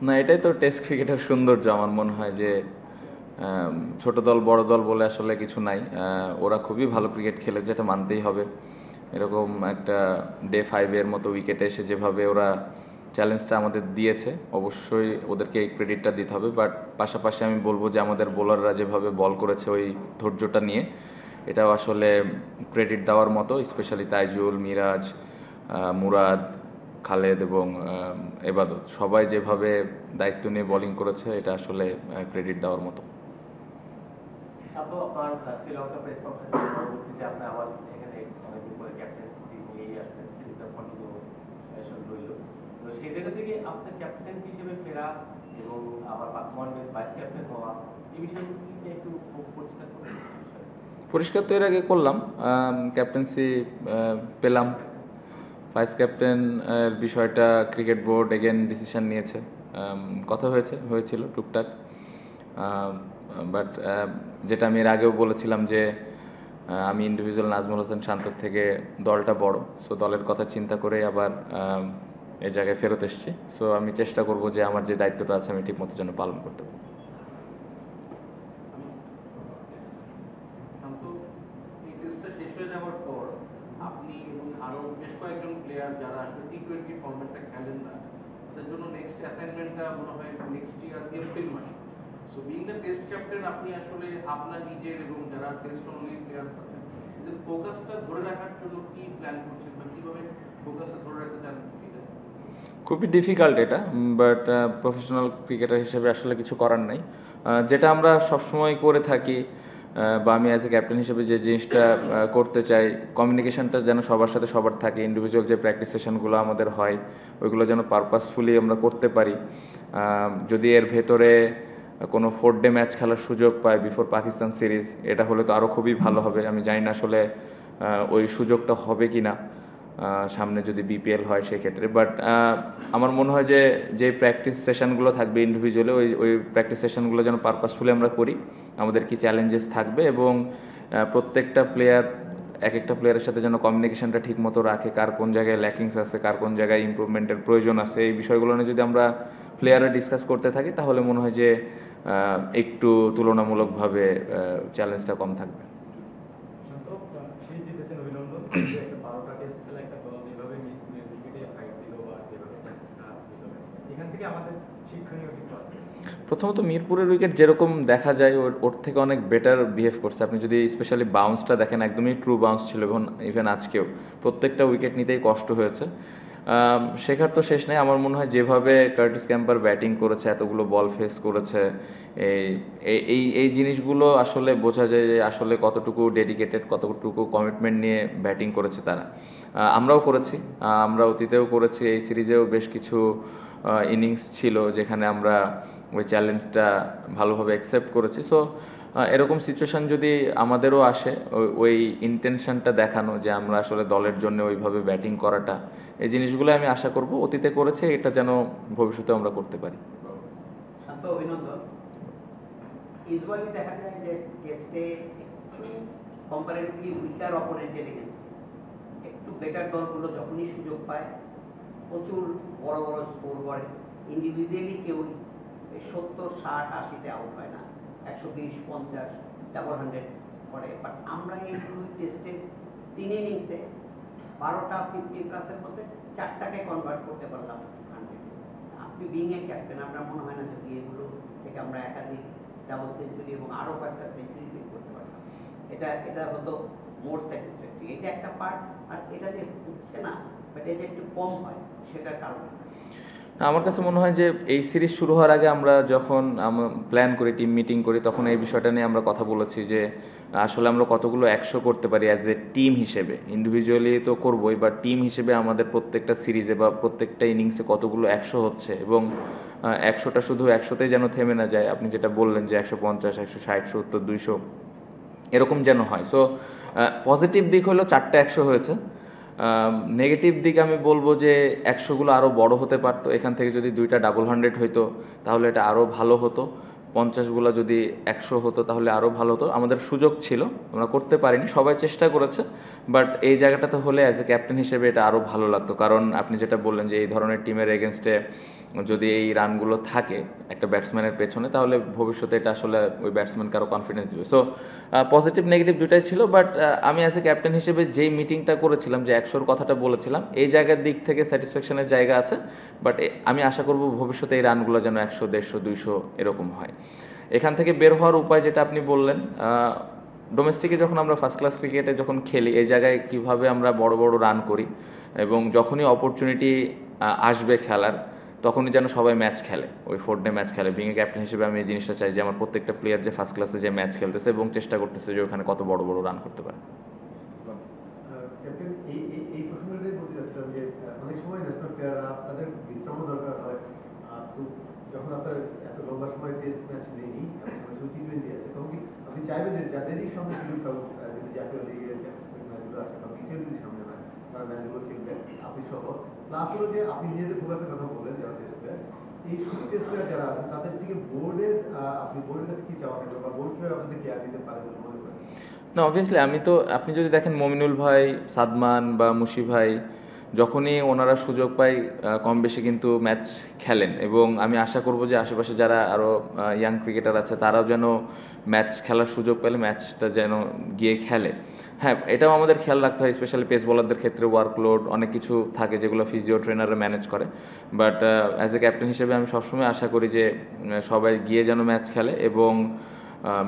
না, এটাই তো টেস্ট ক্রিকেটের সৌন্দর্য। আমার মনে হয় যে ছোট দল বড় দল বলে আসলে কিছু নাই। ওরা খুবই ভালো ক্রিকেট খেলেছে, এটা মানতেই হবে। এরকম একটা ডে 5-এর মতো উইকেটে এসে যেভাবে ওরা চ্যালেঞ্জটা আমাদের দিয়েছে, অবশ্যই ওদেরকে এই ক্রেডিটটা দিতে হবে। বাট পাশাপাশি আমি বলবো যে আমাদের বোলাররা যেভাবে বল করেছে ওই ধৈর্যটা নিয়ে, এটাও আসলে ক্রেডিট দেওয়ার মতো। স্পেশালি তাইজুল, মিরাজ, মুরাদ, খালেদ এবং এবাদত সবাই যেভাবে দায়িত্ব নিয়ে বোলিং করেছে, এটা আসলে ক্রেডিট দেওয়ার মতো। আপনার শ্রীলঙ্কা প্রেস কনফারেন্সের পরবর্তীতে আপনি আবার এখানে অনেকদিন পরে ক্যাপ্টেন্সি নিয়েই আসলেন, সিরিজটা কন্টিনিউশন রইল। তো সেই জায়গা থেকে আপনার ক্যাপ্টেন হিসেবে ফেরা এবং আবার ওয়ানডের ভাইস ক্যাপ্টেন হওয়া, এই বিষয়গুলো কি একটু পরিষ্কার করবেন? পরিষ্কার তো এর আগে করলাম, ক্যাপ্টেন্সি পেলাম। ভাইস ক্যাপ্টেন বিষয়টা ক্রিকেট বোর্ড এগেন ডিসিশন নিয়েছে, কথা হয়েছিল টুকটাক। বাট যেটা আমি এর আগেও বলেছিলাম যে আমি ইন্ডিভিজুয়াল নাজমুল হোসেন শান্তর থেকে দলটা বড়, সো দলের কথা চিন্তা করে আবার এই জায়গায় ফেরত এসেছি। সো আমি চেষ্টা করব যে আমার যে দায়িত্বটা আছে আমি ঠিকমতো যেন পালন করতে পারি। আপনি এবং আরো বেশ কয়েকজন প্লেয়ার যারা আসলে টি-20 ফরম্যাটটা খেলেন না, তাদের জন্য নেক্সট অ্যাসাইনমেন্টটা মনে হয় নেক্সট ইয়ার এপ্রিল মাসে। So being the test captain, আপনি আসলে আপনার নিজের এবং যারা টেস্ট অনলি প্লেয়ার আছেন, এদের ফোকাসটা ধরে রাখার জন্য কি প্ল্যান করছেন বা কিভাবে ফোকাসটা ধরে রাখতে চান? খুবই ডিফিকাল্ট এটা, বাট প্রফেশনাল ক্রিকেটার হিসেবে আসলে কিছু করার নাই। যেটা আমরা সবসময় করে থাকি, বা আমি অ্যাজ এ ক্যাপ্টেন হিসেবে যে জিনিসটা করতে চাই, কমিউনিকেশনটা যেন সবার সাথে সবার থাকে। ইন্ডিভিজুয়াল যে প্র্যাকটিস সেশনগুলো আমাদের হয়, ওইগুলো যেন পারপাসফুলি আমরা করতে পারি। যদি এর ভেতরে কোনো 4 ডে ম্যাচ খেলার সুযোগ পায় বিফোর পাকিস্তান সিরিজ, এটা হলে তো আরও খুবই ভালো হবে। আমি জানি না আসলে ওই সুযোগটা হবে কি না সামনে যদি বিপিএল হয় সেক্ষেত্রে। বাট আমার মনে হয় যে প্র্যাকটিস সেশনগুলো থাকবে ইন্ডিভিজুয়ালি, ওই প্র্যাকটিস সেশনগুলো যেন পারপাসফুলি আমরা করি। আমাদের কি চ্যালেঞ্জেস থাকবে এবং প্রত্যেকটা প্লেয়ার এক একটা প্লেয়ারের সাথে যেন কমিউনিকেশনটা ঠিক মতো রাখে, কার কোন জায়গায় ল্যাকিংস আছে, কার কোন জায়গায় ইমপ্রুভমেন্টের প্রয়োজন আছে, এই বিষয়গুলো নিয়ে যদি আমরা প্লেয়াররা ডিসকাস করতে থাকি, তাহলে মনে হয় যে একটু তুলনামূলকভাবে চ্যালেঞ্জটা কম থাকবে। প্রথমত মিরপুরের উইকেট যেরকম দেখা যায় ওর থেকে অনেক বেটার বিহেভ করছে। আপনি যদি স্পেশালি বাউন্সটা দেখেন, একদমই ট্রু বাউন্স ছিল, ইভেন আজকেও প্রত্যেকটা উইকেট নিতেই কষ্ট হয়েছে। শেখার তো শেষ নেই। আমার মনে হয় যেভাবে কার্টিস ক্যাম্পার ব্যাটিং করেছে, এতগুলো বল ফেস করেছে, এই জিনিসগুলো আসলে বোঝা যায় যে আসলে কতটুকু ডেডিকেটেড, কতটুকু কমিটমেন্ট নিয়ে ব্যাটিং করেছে তারা। আমরাও করেছি, আমরা অতীতেও করেছি। এই সিরিজেও বেশ কিছু ইনিংস ছিল যেখানে আমরা ওই চ্যালেঞ্জটা ভালোভাবে অ্যাকসেপ্ট করেছি। সো এরকম সিচুয়েশান যদি আমাদেরও আসে, ওই ইন্টেনশনটা দেখানো যে আমরা আসলে দলের জন্য ওইভাবে ব্যাটিং করাটা, এই জিনিসগুলো আমি আশা করব অতীতে করেছে, এটা যেন ভবিষ্যতে আমরা করতে পারি। শান্ত, অভিনন্দন। ইউজুয়ালি দেখা যায় যে টেস্টে কম্পারেটিভলি উইকার অপোনেন্টের এগেন্স্টে একটু বেটার দলগুলো যখনই সুযোগ পায় প্রচুর বড় বড় স্কোর করে। ইন্ডিভিজুয়ালি কেউ 70, 60, 80-তে আউট হয় না, 120, 50, 100 করে। বাট আমরা এই দুই টেস্টে 3 ইনিংসে 12টা 50+ মধ্যে 4টাকে কনভার্ট করতে পারলাম 100। আপনি বিং এ ক্যাপ্টেন, আপনার মনে হয় না যদি এগুলো থেকে আমরা একাধিক ডাবল সেঞ্চুরি এবং আরও কয়েকটা সেঞ্চুরি ফিল করতে পারতাম, এটা হতো মোর স্যাটিসফ্যাক্টরি। এটা একটা পার্ট। আর এটা যে হচ্ছে না, বাট এটা একটু কম হয়, সেটার কারণে আমার কাছে মনে হয় যে এই সিরিজ শুরু হওয়ার আগে আমরা যখন প্ল্যান করি, টিম মিটিং করি, তখন এই বিষয়টা নিয়ে আমরা কথা বলেছি যে আসলে আমরা কতগুলো 100 করতে পারি অ্যাজ এ টিম হিসেবে। ইন্ডিভিজুয়ালি তো করবোই, বা টিম হিসেবে আমাদের প্রত্যেকটা সিরিজে বা প্রত্যেকটা ইনিংসে কতগুলো 100 হচ্ছে, এবং 100টা শুধু 100তেই যেন থেমে না যায়। আপনি যেটা বললেন যে 150, 160, 70, 200 এরকম যেন হয়। সো পজিটিভ দিক হলো 4টা 100 হয়েছে। নেগেটিভ দিক আমি বলবো যে 100গুলো আরও বড় হতে পারতো। এখান থেকে যদি 2টা ডাবল 100 হইতো তাহলে এটা আরও ভালো হতো। 50গুলো যদি 100 হতো তাহলে আরও ভালো হতো। আমাদের সুযোগ ছিল, আমরা করতে পারিনি, সবাই চেষ্টা করেছে, বাট এই জায়গাটাতে হলে অ্যাজ এ ক্যাপ্টেন হিসেবে এটা আরও ভালো লাগতো। কারণ আপনি যেটা বললেন যে এই ধরনের টিমের এগেনস্টে যদি এই রানগুলো থাকে একটা ব্যাটসম্যানের পেছনে, তাহলে ভবিষ্যতে এটা আসলে ওই ব্যাটসম্যানকে আরও কনফিডেন্স দিবে। সো পজিটিভ নেগেটিভ দুটাই ছিল, বাট আমি অ্যাজ এ ক্যাপ্টেন হিসেবে যেই মিটিংটা করেছিলাম, যে 100-র কথাটা বলেছিলাম, এই জায়গার দিক থেকে স্যাটিসফ্যাকশনের জায়গা আছে। বাট আমি আশা করব ভবিষ্যতে এই রানগুলো যেন 100, 150, 200 এরকম হয়। এখান থেকে বের হওয়ার উপায় যেটা আপনি বললেন, ডোমেস্টিকে যখন আমরা ফার্স্ট ক্লাস ক্রিকেটে যখন খেলি, এই জায়গায় কিভাবে আমরা বড় বড় রান করি, এবং যখনই অপরচুনিটি আসবে খেলার, তখনই যেন সবাই ম্যাচ খেলে, ওই 4 ডে ম্যাচ খেলে। বিং এ ক্যাপ্টেন হিসেবে আমি এই জিনিসটা চাই যে আমার প্রত্যেকটা প্লেয়ার যে ফার্স্ট ক্লাসে যে ম্যাচ খেলতেছে এবং চেষ্টা করতেছে যে ওখানে কত বড় বড় রান করতে পারে। ক্যাপ্টেন, এই প্রসঙ্গটাই বলতে চাচ্ছিলাম যে অনেক সময় ন্যাশনাল প্লেয়াররা তাদের বিশ্রামও দরকার হয়। তো যখন আপনার এত লম্বা সময় টেস্ট ম্যাচ নেই, শুধু টি-20 আছে, তখন কি আপনি চাইবেন যে যাদেরই সামনে সুযোগ থাকুক, যদি জাতীয় লিগের ম্যাচগুলো আসে বা বিসিএল যদি সামনে হয়, তারা ম্যাচগুলো খেলবেন আপনি সহ। প্লাস হলো যে আপনি নিজেদের ফোকাসের কথা বললেন যারা টেস্ট প্লেয়ার, এই শুধু টেস্ট প্লেয়ার যারা আছেন তাদের দিকে বোর্ডের আপনি বোর্ডের কাছে কি চাওয়া থাকবে বা বোর্ড কিভাবে আপনাদের কেয়ার দিতে পারে বলে মনে করেন? না, অবভিয়াসলি আমি তো, আপনি যদি দেখেন মমিনুল ভাই, সাদমান বা মুশি ভাই, যখনই ওনারা সুযোগ পায় কম বেশি কিন্তু ম্যাচ খেলেন, এবং আমি আশা করব যে আশেপাশে যারা আরও ইয়াং ক্রিকেটার আছে তারাও যেন ম্যাচ খেলার সুযোগ পেলে ম্যাচটা যেন গিয়ে খেলে। হ্যাঁ, এটাও আমাদের খেয়াল রাখতে হয়, স্পেশালি পেস বোলারদের ক্ষেত্রে ওয়ার্কলোড অনেক কিছু থাকে যেগুলো ফিজিও ট্রেনাররা ম্যানেজ করে। বাট অ্যাজ এ ক্যাপ্টেন হিসেবে আমি সবসময় আশা করি যে সবাই গিয়ে যেন ম্যাচ খেলে, এবং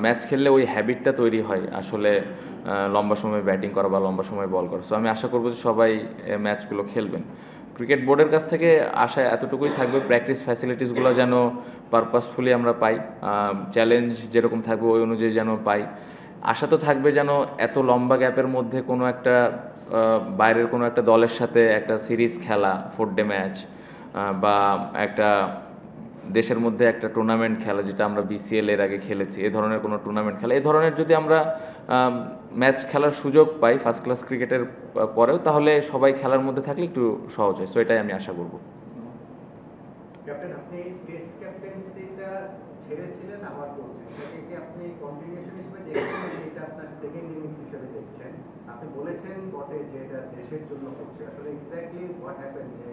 ম্যাচ খেললে ওই হ্যাবিটটা তৈরি হয় আসলে লম্বা সময় ব্যাটিং করা বা লম্বা সময় বল করা। সো আমি আশা করবো যে সবাই ম্যাচগুলো খেলবেন। ক্রিকেট বোর্ডের কাছ থেকে আশা এতটুকুই থাকবে, প্র্যাকটিস ফ্যাসিলিটিসগুলো যেন পারপাসফুলি আমরা পাই, চ্যালেঞ্জ যেরকম থাকবে ওই অনুযায়ী যেন পাই। আশা তো থাকবে যেন এত লম্বা গ্যাপের মধ্যে কোনো একটা বাইরের কোনো একটা দলের সাথে একটা সিরিজ খেলা, 4 ডে ম্যাচ, বা একটা দেশের মধ্যে একটা টুর্নামেন্ট খেলা, যেটা আমরা বিসিএল এর আগে খেলেছি, এই ধরনের কোনো টুর্নামেন্ট খেলা, এই ধরনের যদি আমরা ম্যাচ খেলার সুযোগ পাই ফার্স্ট ক্লাস ক্রিকেটের পরেও, তাহলে সবাই খেলার মধ্যে থাকলে একটু সহজ হয়। সো এটাই আমি আশা করব। ক্যাপ্টেন, আপনি টেস্ট ক্যাপ্টেন্সিটা ছেড়েছিলেন, আবার করছেন, এটাকে কি আপনি কন্টিনিউশন হিসেবে দেখছেন, এটা আপনার সেকেন্ড ইনিংস হিসেবে দেখছেন? আপনি বলেছেন বটে যে এটা দেশের জন্য করছে, আসলে এক্স্যাক্টলি হোয়াট হ্যাপেন, যে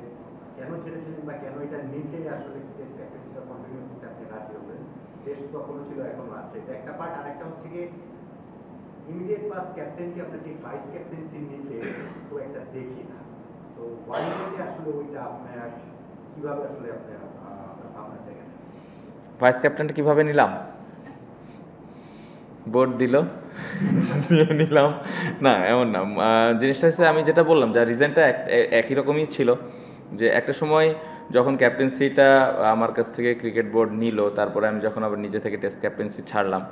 কেন ছেড়েছিলেন বা কেন এটা নিতে আসলে টেস্ট ক্যাপ্টেন্সিটা কন্টিনিউ করতে আপনি রাজি হলেন? দেশ তখনও ছিল, এখনো আছে, এটা একটা পার্ট। আর একটা হচ্ছে গিয়ে ইমিডিয়েট পাস ক্যাপ্টেনকে আপনাকে ভাইস ক্যাপ্টেন্সি নিতে খুব একটা দেখি না। তো ওয়াইডে আসলে ওইটা আপনার কিভাবে আসলে আপনার ভাবনা দেখেন? ভাইস ক্যাপ্টেনটা কিভাবে নিলাম? বোর্ড দিল, নিয়ে নিলাম। না, এমন না। জিনিসটা হচ্ছে আমি যেটা বললাম, যে রিজনটা একই রকমই ছিল, যে একটা সময় যখন ক্যাপ্টেন্সিটা আমার কাছ থেকে ক্রিকেট বোর্ড নিল, তারপরে আমি যখন আবার নিজে থেকে টেস্ট ক্যাপ্টেন্সি ছাড়লাম,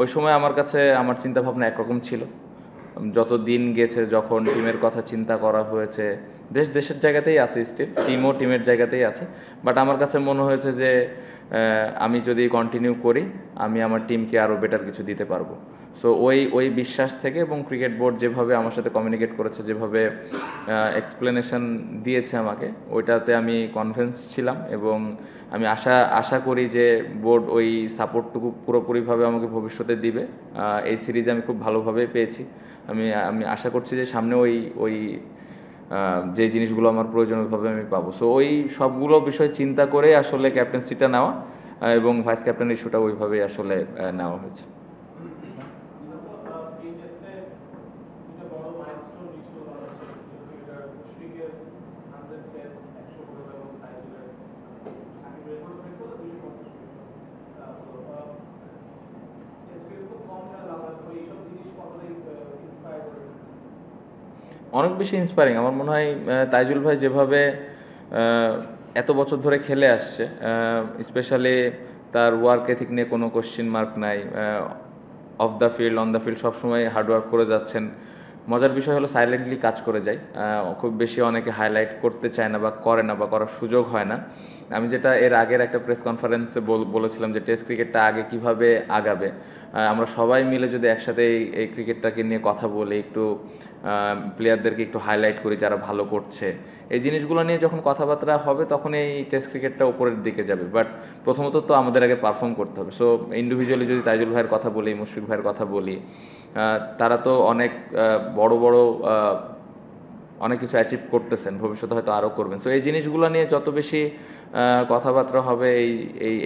ওই সময় আমার কাছে আমার চিন্তাভাবনা একরকম ছিল। যত দিন গেছে, যখন টিমের কথা চিন্তা করা হয়েছে, দেশের জায়গাতেই আছে, স্টিল টিমও টিমের জায়গাতেই আছে, বাট আমার কাছে মনে হয়েছে যে আমি যদি কন্টিনিউ করি, আমি আমার টিমকে আরও বেটার কিছু দিতে পারবো। সো ওই বিশ্বাস থেকে, এবং ক্রিকেট বোর্ড যেভাবে আমার সাথে কমিউনিকেট করেছে, যেভাবে এক্সপ্লেনেশন দিয়েছে আমাকে, ওইটাতে আমি কনফিডেন্স ছিলাম, এবং আমি আশা করি যে বোর্ড ওই সাপোর্টটুকু পুরোপুরিভাবে আমাকে ভবিষ্যতে দিবে। এই সিরিজে আমি খুব ভালোভাবে পেয়েছি। আমি আশা করছি যে সামনে ওই যে জিনিসগুলো আমার প্রয়োজনীয়ভাবে আমি পাবো। সো ওই সবগুলো বিষয় চিন্তা করে আসলে ক্যাপ্টেন্সিটা নেওয়া, এবং ভাইস ক্যাপ্টেন ইস্যুটা ওইভাবেই আসলে নেওয়া হয়েছে। অনেক বেশি ইন্সপায়ারিং। আমার মনে হয় তাইজুল ভাই যেভাবে এত বছর ধরে খেলে আসছে, স্পেশালি তার ওয়ার্ক এথিক নিয়ে কোনো কোশ্চেন মার্ক নাই, of the field on the field সবসময় হার্ডওয়ার্ক করে যাচ্ছেন। মজার বিষয় হলো সাইলেন্টলি কাজ করে যায়, খুব বেশি অনেকে হাইলাইট করতে চায় না বা করে না, বা করার সুযোগ হয় না। আমি যেটা এর আগের একটা প্রেস কনফারেন্সে বলেছিলাম যে টেস্ট ক্রিকেটটা আগে কিভাবে আগাবে, আমরা সবাই মিলে যদি একসাথে এই ক্রিকেটটাকে নিয়ে কথা বলি, একটু প্লেয়ারদেরকে একটু হাইলাইট করি যারা ভালো করছে। এই জিনিসগুলো নিয়ে যখন কথাবার্তা হবে তখন এই টেস্ট ক্রিকেটটা উপরের দিকে যাবে। বাট প্রথমত তো আমাদের আগে পারফর্ম করতে হবে। সো ইন্ডিভিজুয়ালি যদি তাইজুল ভাইয়ের কথা বলি, মুশফিক ভাইয়ের কথা বলি, তারা তো অনেক বড় বড় অনেক কিছু অ্যাচিভ করতেছেন, ভবিষ্যতে হয়তো আরও করবেন। সো এই জিনিসগুলো নিয়ে যত বেশি কথাবার্তা হবে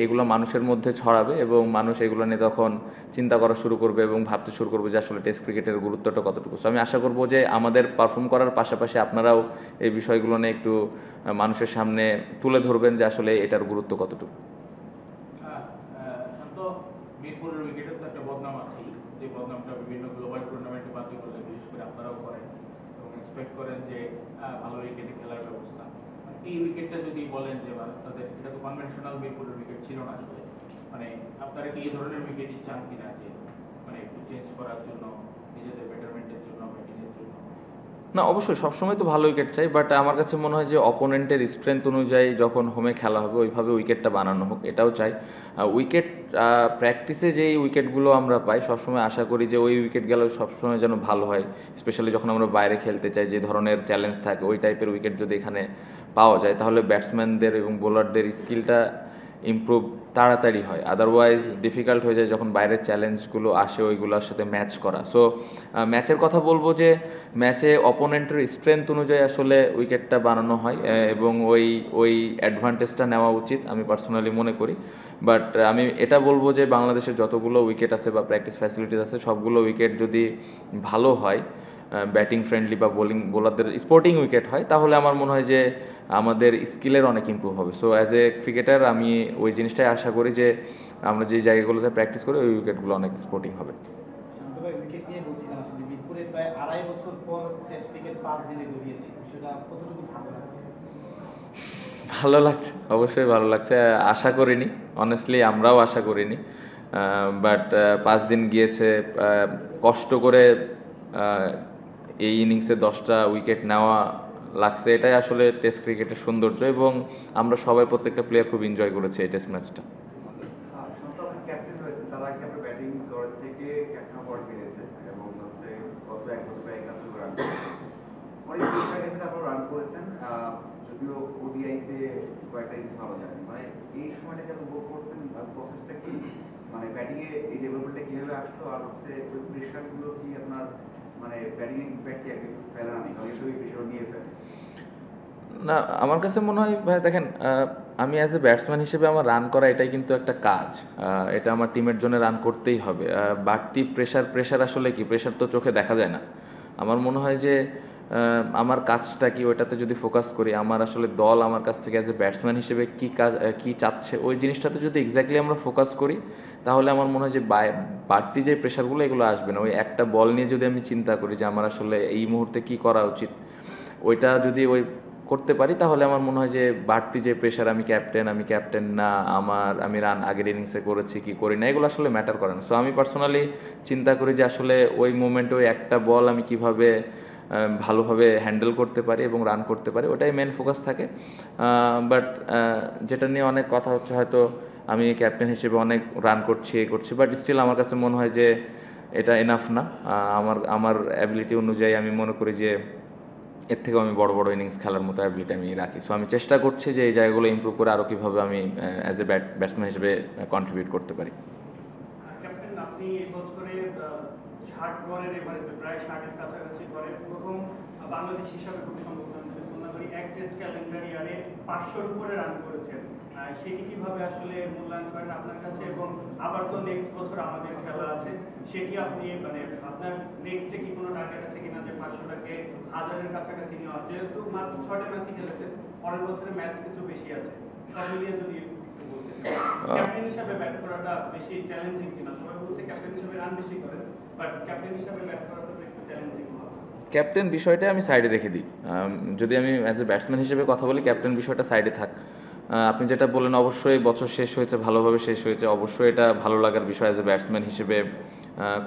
এইগুলো মানুষের মধ্যে ছড়াবে এবং মানুষ এগুলো নিয়ে তখন চিন্তা করা শুরু করবে এবং ভাবতে শুরু করবে যে আসলে টেস্ট ক্রিকেটের গুরুত্বটা কতটুকু। সো আমি আশা করব যে আমাদের পারফর্ম করার পাশাপাশি আপনারাও এই বিষয়গুলো নিয়ে একটু মানুষের সামনে তুলে ধরবেন যে আসলে এটার গুরুত্ব কতটুকু। শান্ত, মিরপুরের উইকেটের তো একটা বদনাম আছেই, যে বদনামটা বিভিন্ন গ্লোবাল টুর্নামেন্টে বাতিল করলে বিশেষ করে আপনারাও করেন এবং এক্সপেক্ট করেন যে ভালো উইকেটে খেলার ব্যবস্থা। এই উইকেটটা যদি বলেন যে তাদের এটা তো কনভেনশনাল মিরপুরের উইকেট ছিল না আসলে, মানে আপনারা কি এই ধরনের উইকেটই চান কিনা, যে মানে একটু চেঞ্জ করার জন্য, নিজেদের বেটারমেন্টের জন্য, ব্যাটিংয়ের জন্য? না, অবশ্যই সবসময় তো ভালো উইকেট চাই, বাট আমার কাছে মনে হয় যে অপোনেন্টের স্ট্রেংথ অনুযায়ী যখন হোমে খেলা হবে ওইভাবে উইকেটটা বানানো হোক, এটাও চাই। উইকেট প্র্যাকটিসে যেই উইকেটগুলো আমরা পাই সবসময় আশা করি যে ওই উইকেটগুলো সবসময় যেন ভালো হয়, স্পেশালি যখন আমরা বাইরে খেলতে চাই, যে ধরনের চ্যালেঞ্জ থাকে ওই টাইপের উইকেট যদি এখানে পাওয়া যায় তাহলে ব্যাটসম্যানদের এবং বোলারদের স্কিলটা ইমপ্রুভ তাড়াতাড়ি হয়। আদারওয়াইজ ডিফিকাল্ট হয়ে যায় যখন বাইরের চ্যালেঞ্জগুলো আসে ওইগুলোর সাথে ম্যাচ করা। সো ম্যাচের কথা বলবো যে ম্যাচে অপোনেন্টের স্ট্রেংথ অনুযায়ী আসলে উইকেটটা বানানো হয় এবং ওই অ্যাডভান্টেজটা নেওয়া উচিত আমি পার্সোনালি মনে করি। বাট আমি এটা বলবো যে বাংলাদেশের যতগুলো উইকেট আছে বা প্র্যাকটিস ফ্যাসিলিটিস আছে সবগুলো উইকেট যদি ভালো হয়, ব্যাটিং ফ্রেন্ডলি বা বোলারদের স্পোর্টিং উইকেট হয়, তাহলে আমার মনে হয় যে আমাদের স্কিলের অনেক ইমপ্রুভ হবে। সো অ্যাজ এ ক্রিকেটার আমি ওই জিনিসটাই আশা করি যে আমরা যে জায়গাগুলোতে প্র্যাকটিস করি ওই উইকেটগুলো অনেক স্পোর্টিং হবে। শান্ত ভাই, উইকেট নিয়ে বলছিলাম আসলে মিরপুরে প্রায় 2.5 বছর পর টেস্ট ক্রিকেট 5 দিনে গড়িয়েছে, সেটা কতটুকু ভালো লাগছে? ভালো লাগছে, অবশ্যই ভালো লাগছে। আশা করিনি, অনেস্টলি আমরাও আশা করিনি। বাট 5 দিন গিয়েছে, কষ্ট করে এই ইনিংসে 10টা উইকেট নেওয়া লাগছে, এটাই আসলে টেস্ট ক্রিকেটের সৌন্দর্য এবং আমরা সবাই প্রত্যেকটা প্লেয়ার খুব এনজয় করেছি এই টেস্ট ম্যাচটা। ক্যাপ্টেন রয়েছে, তারা ক্যাপ্টেন ব্যাটিং দল থেকে ক্যাপ্টেন অ্যাওয়ার্ড পেয়েছে এবং হচ্ছে গত এক বছর 71 রান করেছেন। অনেক চেষ্টা গেছেন, আপনারা রান করেছেন, যদিও ওডিআইতে কয়েকটা ইনিংস ভালো যায়নি। মানে এই সময়টাকে উপভোগ করছেন, প্রসেসটা কি, মানে ব্যাটিং এ এই ডেভেলপমেন্টটা কিভাবে আসলো, আর হচ্ছে ওই প্রেশারগুলো কি আপনার মানে ব্যাটিং এর ইম্প্যাক্ট কি একটু ফেলে না, কারণ এটা ওই প্রেশার নিয়ে ফেলে? না, আমার কাছে মনে হয় ভাই দেখেন, আমি অ্যাজ এ ব্যাটসম্যান হিসেবে আমার রান করা এটাই কিন্তু একটা কাজ, এটা আমার টিমের জন্য রান করতেই হবে। বাড়তি প্রেশার আসলে কি, প্রেশার তো চোখে দেখা যায় না। আমার মনে হয় যে আমার কাজটা কি ওইটাতে যদি ফোকাস করি, আমার আসলে দল আমার কাছ থেকে অ্যাজ এ ব্যাটসম্যান হিসেবে কী কাজ কী চাচ্ছে ওই জিনিসটাতে যদি এক্স্যাক্টলি আমরা ফোকাস করি তাহলে আমার মনে হয় যে বাড়তি যে প্রেশারগুলো এগুলো আসবে না। ওই একটা বল নিয়ে যদি আমি চিন্তা করি যে আমার আসলে এই মুহূর্তে কী করা উচিত, ওইটা যদি করতে পারি তাহলে আমার মনে হয় যে বাড়তি যে প্রেশার, আমি ক্যাপ্টেন না, আমি রান আগের ইনিংসে করেছি কি করি না, এগুলো আসলে ম্যাটার করে না। সো আমি পার্সোনালি চিন্তা করি যে আসলে ওই মোমেন্টে ওই একটা বল আমি কিভাবে ভালোভাবে হ্যান্ডেল করতে পারি এবং রান করতে পারি, ওটাই মেন ফোকাস থাকে। বাট যেটা নিয়ে অনেক কথা হচ্ছে, হয়তো আমি ক্যাপ্টেন হিসেবে অনেক রান করছি, বাট স্টিল আমার কাছে মনে হয় যে এটা এনাফ না। আমার অ্যাবিলিটি অনুযায়ী আমি মনে করি যে এর থেকেও আমি বড় ইনিংস খেলার মতো অ্যাবিলিটি আমি রাখি। সো আমি চেষ্টা করছি যে এই জায়গাগুলো ইমপ্রুভ করে আরও কীভাবে আমি অ্যাজ এ ব্যাটসম্যান হিসেবে কন্ট্রিবিউট করতে পারি। ক্যাপ্টেন, আপনি এই বছরে 60 গড়ের এভারেজে প্রায় 60-এর কাছাকাছি গড়ে প্রথম বাংলাদেশ হিসাবে খুব সম্ভব মনে করি এক টেস্ট ক্যালেন্ডার ইয়ারে 500-র উপরে রান করেছেন। সেটি কিভাবে আসলে মূল্যায়ন করেন আপনার কাছে, এবং আবার তো নেক্সট বছর আমাদের খেলা আছে, সেটি আপনি মানে আপনার নেক্সটে কি কোনো টার্গেট আছে কিনা যে 500টাকে 1000-এর কাছাকাছি নেওয়া? যেহেতু মাত্র 6টা ম্যাচই খেলেছেন, পরের বছরে ম্যাচ কিছু বেশি আছে, সব মিলিয়ে যদি ক্যাপ্টেন হিসাবে ব্যাট করাটা বেশি চ্যালেঞ্জিং কিনা? সবাই বলছে ক্যাপ্টেন হিসাবে রান বেশি করেন, বাট ক্যাপ্টেন হিসাবে ব্যাট করাটা একটু চ্যালেঞ্জিং। ক্যাপ্টেন বিষয়টা আমি সাইডে রেখে দিই। যদি আমি অ্যাজ এ ব্যাটসম্যান হিসেবে কথা বলি, ক্যাপ্টেন বিষয়টা সাইডে থাক। আপনি যেটা বললেন, অবশ্যই বছর শেষ হয়েছে, ভালোভাবে শেষ হয়েছে, অবশ্যই এটা ভালো লাগার বিষয় অ্যাজ এ ব্যাটসম্যান হিসেবে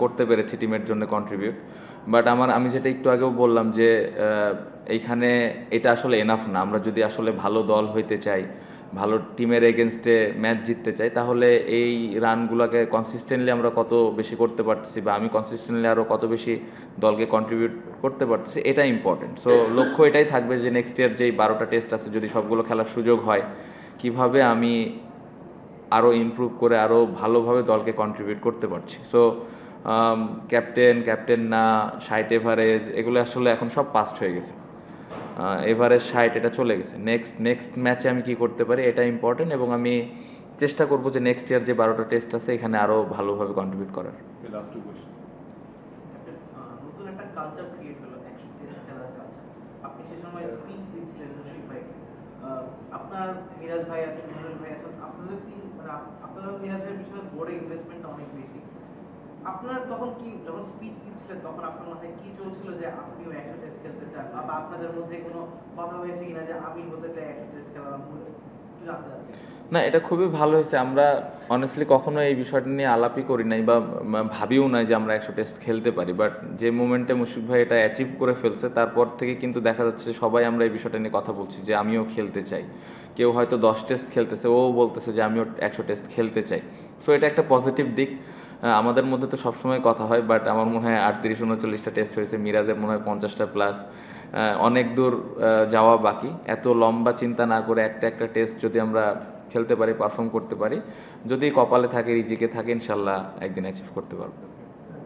করতে পেরেছি টিমের জন্য কন্ট্রিবিউট। বাট আমি যেটা একটু আগেও বললাম যে এইখানে এটা আসলে এনাফ না। আমরা যদি আসলে ভালো দল হইতে চাই ভালো টিমের এগেনস্টে ম্যাচ জিততে চাই, তাহলে এই রানগুলোকে কনসিস্টেন্টলি আমরা কত বেশি করতে পারতেছি বা আমি কনসিস্টেন্টলি আরও কত বেশি দলকে কন্ট্রিবিউট করতে পারতেছি, এটা ইম্পর্টেন্ট। সো লক্ষ্য এটাই থাকবে যে নেক্সট ইয়ার যেই 12টা টেস্ট আছে যদি সবগুলো খেলার সুযোগ হয়, কিভাবে আমি আরও ইমপ্রুভ করে আরও ভালোভাবে দলকে কন্ট্রিবিউট করতে পারছি। সো ক্যাপ্টেন না 60 এভারেজ এগুলো আসলে এখন সব পাস্ট হয়ে গেছে। এভারেজ 60 এটা চলে গেছে। নেক্সট ম্যাচে আমি কি করতে পারি এটা ইম্পর্টেন্ট, এবং আমি চেষ্টা করব যে নেক্সট ইয়ার যে 12টা টেস্ট আছে এখানে আরও ভালোভাবে কন্ট্রিবিউট করার। নতুন একটা কালচার ক্রিয়েট হলো, 100 টেস্ট খেলার কালচার। আপনি সে সময় স্পিচ দিচ্ছিলেন মুশফিক ভাইকে, আপনার মিরাজ ভাই আছেন, নুরুল ভাই আছেন, আপনাদের আপনারা মিরাজ ভাইয়ের পিছনে বোর্ডে ইনভেস্টমেন্টটা অনেক বেশি। আপনার তখন কি, যখন স্পিচ দিচ্ছিলেন তখন আপনার মাথায় কি চলছিল যে আপনিও 100 টেস্ট খেলতে চান, বা আপনাদের মধ্যে কোনো কথা হয়েছে কিনা যে আমি হতে চাই 100 টেস্ট খেলার, জানতে চাচ্ছি। না, এটা খুবই ভালো হয়েছে। আমরা অনেস্টলি কখনো এই বিষয়টা নিয়ে আলাপই করি নাই বা ভাবিও নাই যে আমরা 100 টেস্ট খেলতে পারি, বাট যে মোমেন্টে মুশফিক ভাই এটা অ্যাচিভ করে ফেলছে তারপর থেকে কিন্তু দেখা যাচ্ছে সবাই আমরা এই বিষয়টা নিয়ে কথা বলছি যে আমিও খেলতে চাই। কেউ হয়তো 10 টেস্ট খেলতেছে, ও বলতেছে যে আমিও 100 টেস্ট খেলতে চাই। সো এটা একটা পজিটিভ দিক। আমাদের মধ্যে তো সবসময় কথা হয়, বাট আমার মনে হয় 38-39টা টেস্ট হয়েছে, মিরাজের মনে হয় 50টা প্লাস। অনেক দূর যাওয়া বাকি। এত লম্বা চিন্তা না করে একটা টেস্ট যদি আমরা খেলতে পারি, পারফর্ম করতে পারি, যদি কপালে থাকে, রিজিকে থাকে, ইনশাল্লাহ একদিন অ্যাচিভ করতে পারবো।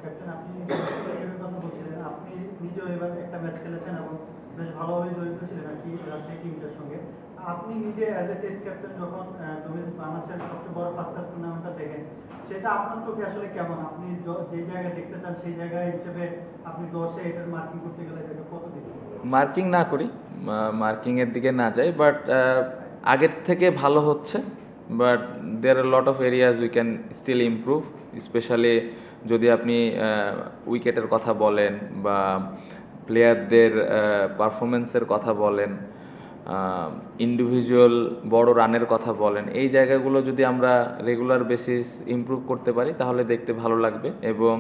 ক্যাপ্টেন, আপনি ক্রিকেটের কথা বলছিলেন, আপনি নিজেও এবার একটা ম্যাচ খেলেছেন এবং বেশ ভালোভাবে জড়িত ছিলেন আর কি রাজশাহী টিমটার সঙ্গে। আপনি নিজে অ্যাজ এ টেস্ট ক্যাপ্টেন যখন বাংলাদেশের সবচেয়ে বড় ফার্স্ট ক্লাস টুর্নামেন্টটা দেখেন, সেটা আপনার চোখে আসলে কেমন? আপনি যে জায়গায় দেখতে চান সেই জায়গায় হিসেবে আপনি 10-এ এটার মার্কিং করতে গেলে এটাকে কত দিবেন? মার্কিং না করি, মার্কিংয়ের দিকে না যাই, বাট আগের থেকে ভালো হচ্ছে, but there are lot of areas we can still improve. Specially যদি আপনি উইকেটের কথা বলেন বা প্লেয়ারদের পারফরমেন্সের কথা বলেন, ইন্ডিভিজুয়াল বড় রানের কথা বলেন, এই জায়গাগুলো যদি আমরা রেগুলার বেসিস ইমপ্রুভ করতে পারি তাহলে দেখতে ভালো লাগবে। এবং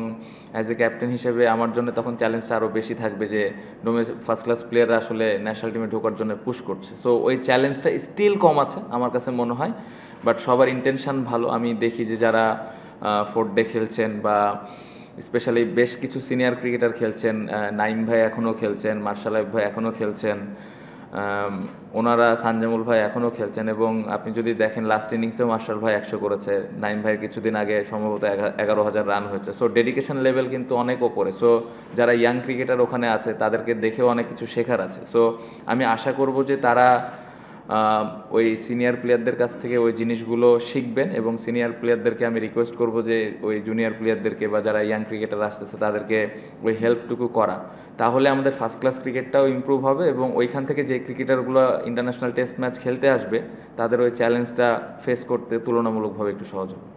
অ্যাজ এ ক্যাপ্টেন হিসেবে আমার জন্য তখন চ্যালেঞ্জটা আরও বেশি থাকবে যে ফার্স্ট ক্লাস প্লেয়াররা আসলে ন্যাশনাল টিমে ঢোকার জন্য পুশ করছে। সো ওই চ্যালেঞ্জটা স্টিল কম আছে আমার কাছে মনে হয়, বাট সবার ইন্টেনশন ভালো। আমি দেখি যে যারা 4 ডে খেলছেন বা স্পেশালি বেশ কিছু সিনিয়র ক্রিকেটার খেলছেন, নাইম ভাই এখনও খেলছেন, মার্শাল আইব ভাই এখনও খেলছেন, ওনারা সানজামুল ভাই এখনও খেলছেন, এবং আপনি যদি দেখেন লাস্ট ইনিংসেও মার্শাল ভাই 100 করেছে, নাইম ভাই কিছুদিন আগে সম্ভবত 11,000 রান হয়েছে। সো ডেডিকেশন লেভেল কিন্তু অনেক ওপরে। সো যারা ইয়াং ক্রিকেটার ওখানে আছে তাদেরকে দেখেও অনেক কিছু শেখার আছে। সো আমি আশা করব যে তারা ওই সিনিয়র প্লেয়ারদের কাছ থেকে ওই জিনিসগুলো শিখবেন, এবং সিনিয়র প্লেয়ারদেরকে আমি রিকোয়েস্ট করব যে ওই জুনিয়র প্লেয়ারদেরকে বা যারা ইয়াং ক্রিকেটার আসতেছে তাদেরকে ওই হেল্পটুকু করা, তাহলে আমাদের ফার্স্ট ক্লাস ক্রিকেটটাও ইমপ্রুভ হবে, এবং ওইখান থেকে যে ক্রিকেটারগুলো ইন্টারন্যাশনাল টেস্ট ম্যাচ খেলতে আসবে তাদের ওই চ্যালেঞ্জটা ফেস করতে তুলনামূলকভাবে একটু সহজ হবে।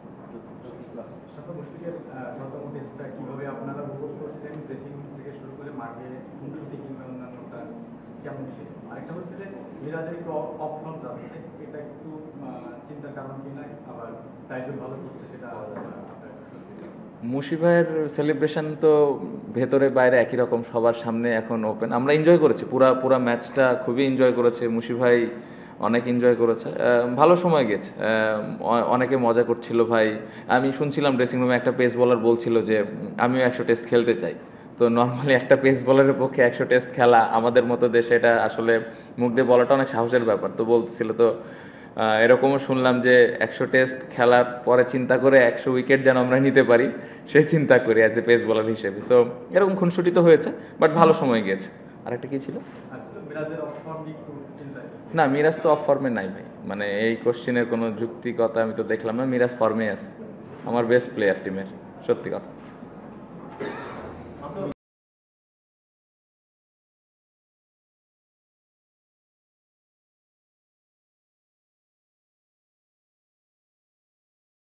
প্রথম টেস্টটা কিভাবে আপনারা উপভোগ করছেন, ড্রেসিং থেকে শুরু করে মাঠে শুটিং কিংবা অন্যান্যটা কেমন ছিল? আরেকটা হচ্ছে যে মিরাজের একটু অফ ফর্ম যাচ্ছে, এটা একটু চিন্তার কারণ কি নাই, আবার টাইটেল ভালো করছে সেটা মুশি ভাইয়ের সেলিব্রেশন তো ভেতরে বাইরে একই রকম, সবার সামনে এখন ওপেন। আমরা এনজয় করেছি, পুরা ম্যাচটা খুবই এনজয় করেছে। মুশি ভাই অনেক এনজয় করেছে, ভালো সময় গেছে, অনেকে মজা করছিল ভাই। আমি শুনছিলাম ড্রেসিং রুমে একটা পেস বোলার বলছিল যে আমিও 100 টেস্ট খেলতে চাই। তো নর্মালি একটা পেস বোলারের পক্ষে 100 টেস্ট খেলা আমাদের মতো দেশে এটা আসলে মুখ দিয়ে বলাটা অনেক সাহসের ব্যাপার। তো বলতেছিল, তো এরকমও শুনলাম যে 100 টেস্ট খেলার পরে চিন্তা করে 100 উইকেট যেন আমরা নিতে পারি সেই চিন্তা করি অ্যাজ এ পেস বোলার হিসেবে। সো এরকম খুনসুটি তো হয়েছে, বাট ভালো সময় গিয়েছে। আরেকটা কি ছিল? মিরাজের অফ ফর্ম একটু চিন্তায়। না, মিরাজ তো অফ ফর্মে নাই ভাই, মানে এই কোশ্চেনের কোনো যুক্তিকতা আমি তো দেখলাম না। মিরাজ ফর্মে আছে, আমার বেস্ট প্লেয়ার টিমের, সত্যি কথা।